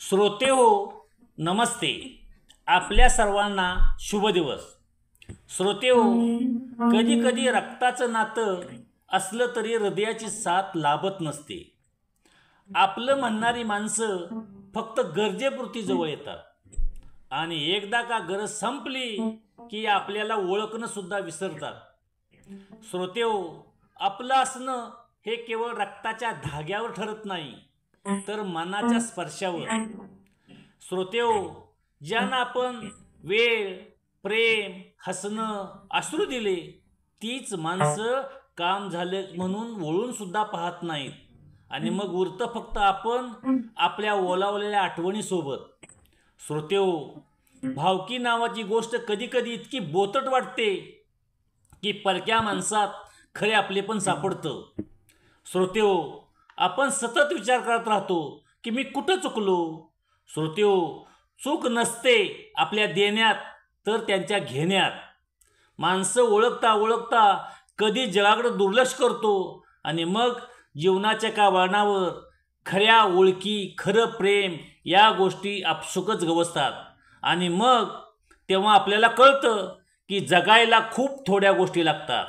श्रोते हो, नमस्ते. आपल्या सर्वांना शुभ दिवस. श्रोते हो, कधी कधी रक्ताचं नातं असलं तरी हृदयाची साथ लाभत नसते. आपलं म्हणणारी माणसं फक्त गरजेपुरती जवळ येतात आणि एकदा का गरज संपली की आपल्याला ओळखणं सुद्धा विसरतात. श्रोते हो, आपलं असणं हे केवळ रक्ताच्या धाग्यावर ठरत नाही तर मनाच्या स्पर्शावर. श्रोतेहो, ज्यांना आपण वेळ, प्रेम, हसणं, अश्रू दिले तीच माणसं काम झाले म्हणून वळून सुद्धा पाहत नाहीत आणि मग उरतं फक्त आपण आपल्या ओलावलेल्या आठवणीसोबत. श्रोतेहो, भावकी नावाची गोष्ट कधी कधी इतकी बोचट वाटते की परक्या माणसात खरे आपले पण सापडतं. श्रोतेहो, आपण सतत विचार करत राहतो की मी कुठं चुकलो. श्रोतेहो, चूक नसते आपल्या देण्यात तर त्यांच्या घेण्यात. माणसं ओळखता ओळखता कधी जगाकडे दुर्लक्ष करतो आणि मग जीवनाच्या का वळणावर खऱ्या ओळखी, खरं प्रेम या गोष्टी आपसुकच गवसतात आणि मग तेव्हा आपल्याला कळतं की जगायला खूप थोड्या गोष्टी लागतात.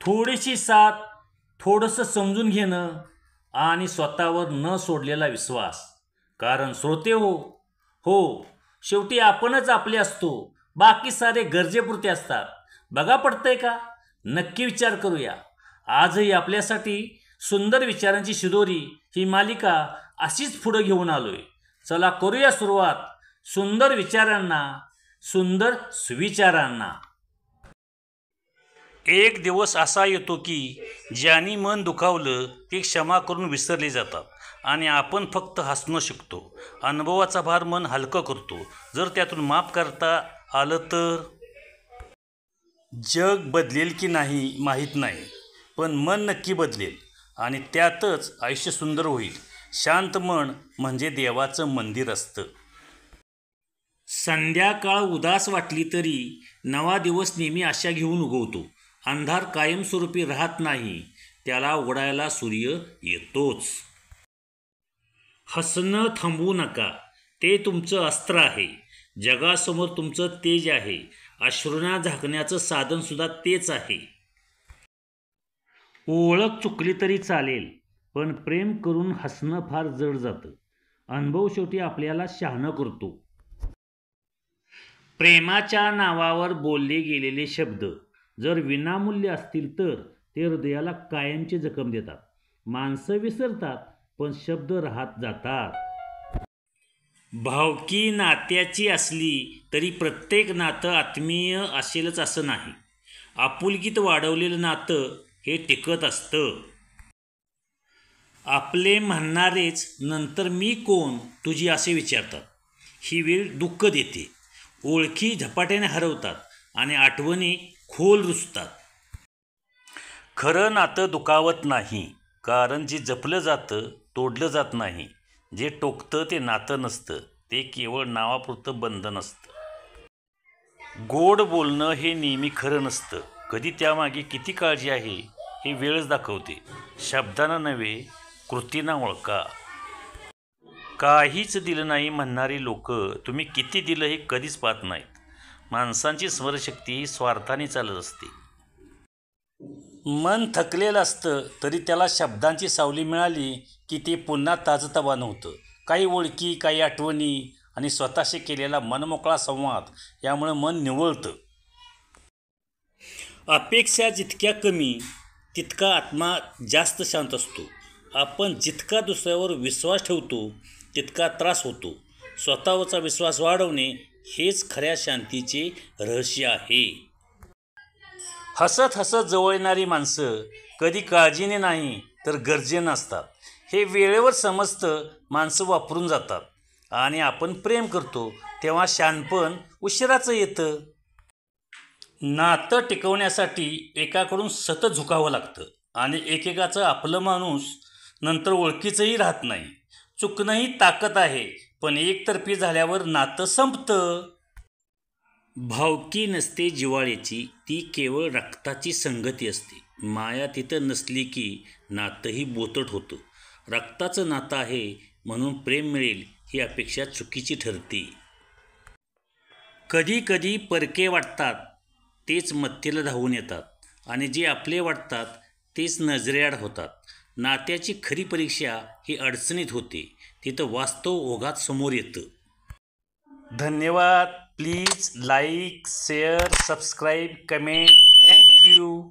थोडीशी साथ, थोडंसं समजून घेणं आणि स्वतःवर न सोडलेला विश्वास. कारण श्रोते हो, शेवटी आपणच आपले असतो, बाकी सारे गरजेपुरते असतात. बघा पडतंय का? नक्की विचार करूया. आजही आपल्यासाठी सुंदर विचारांची शिदोरी ही मालिका अशीच पुढं घेऊन आलोय. चला करूया सुरुवात सुंदर विचारांना, सुंदर सुविचारांना. एक दिवस असा येतो की ज्यांनी मन दुखावलं ते क्षमा करून विसरले जातात आणि आपण फक्त हसणं शिकतो. अनुभवाचा भार मन हलकं करतो. जर त्यातून माफ करता आलं तर जग बदलेल की नाही माहीत नाही, पण मन नक्की बदलेल आणि त्यातच आयुष्य सुंदर होईल. शांत मन म्हणजे देवाचं मंदिर असतं. संध्याकाळ उदास वाटली तरी नवा दिवस नेहमी आशा घेऊन उगवतो. अंधार कायमस्वरूपी राहत नाही, त्याला उघडायला सूर्य येतोच. हसणं थांबवू नका, ते तुमचं अस्त्र आहे. जगासमोर तुमचं तेज आहे. अश्रूंना झाकण्याचं साधन सुद्धा तेच आहे. ओळख चुकली तरी चालेल, पण प्रेम करून हसणं फार जड जातं. अनुभव शेवटी आपल्याला शहाणं करतो. प्रेमाच्या नावावर बोलले गेलेले शब्द जर विनामूल्य असतील तर ते हृदयाला कायमची जखम देतात. माणसं विसरतात पण शब्द राहत जातात. भावकी नात्याची असली तरी प्रत्येक नातं आत्मीय असेलच असं नाही. आपुलकीत वाढवलेलं नातं हे टिकत असतं. आपले म्हणणारेच नंतर मी कोण तुझी असे विचारतात. ही वेळ दुःख देते. ओळखी झपाट्याने हरवतात आणि आठवणी खोल रुजतात. खरं नातं दुखावत नाही, कारण जे जपलं जातं तोडलं जात नाही. जे टोकतं ते नातं नसतं, ते केवळ नावापुरतं बंधन असतं. गोड बोलणं हे नेहमी खरं नसतं. कधी त्यामागे किती काळजी आहे हे वेळच दाखवते. शब्दांना नव्हे, कृतींना ओळखा. काहीच दिलं नाही म्हणणारी लोक तुम्ही किती दिलं हे कधीच पाहत नाहीत. माणसांची स्मरणशक्ती ही स्वार्थाने चालत असते. मन थकलेलं असतं तरी त्याला शब्दांची सावली मिळाली की ते पुन्हा ताजंतवानं होतं. काही ओळखी, काही आठवणी आणि स्वतःशी केलेला मनमोकळा संवाद यामुळे मन निवळतं. अपेक्षा जितक्या कमी तितका आत्मा जास्त शांत असतो. आपण जितका दुसऱ्यावर विश्वास ठेवतो तितका त्रास होतो. स्वतःवरचा विश्वास वाढवणे हेच खऱ्या शांतीचे रहस्य आहे. हसत हसत जवळ येणारी माणसं कधी काळजीने नाही तर गरजेनं असतात. हे वेळेवर समजतं. माणसं वापरून जातात आणि आपण प्रेम करतो तेव्हा शहाणपण उशिराचं येतं. नातं टिकवण्यासाठी एकाकडून सतत झुकावं लागतं आणि एकेकाचं आपलं माणूस नंतर ओळखीचंही राहत नाही. चुकणंही ताकद आहे, पण एकतर्फी झाल्यावर नातं संपतं. भावकी नसते जिव्हाळ्याची, ती केवळ रक्ताची संगती असते. माया तिथं नसली की नातंही बोचट होतं. रक्ताचं नातं आहे म्हणून प्रेम मिळेल ही अपेक्षा चुकीची ठरते. कधी कधी परके वाटतात तेच मत्तेला धावून येतात आणि जे आपले वाटतात तेच नजरेआड होतात. नात्याची खरी परीक्षा ही अडचणीत होते, तिथं वास्तव ओघात समोर येतं. धन्यवाद. Please like, share, subscribe, comment. Thank you.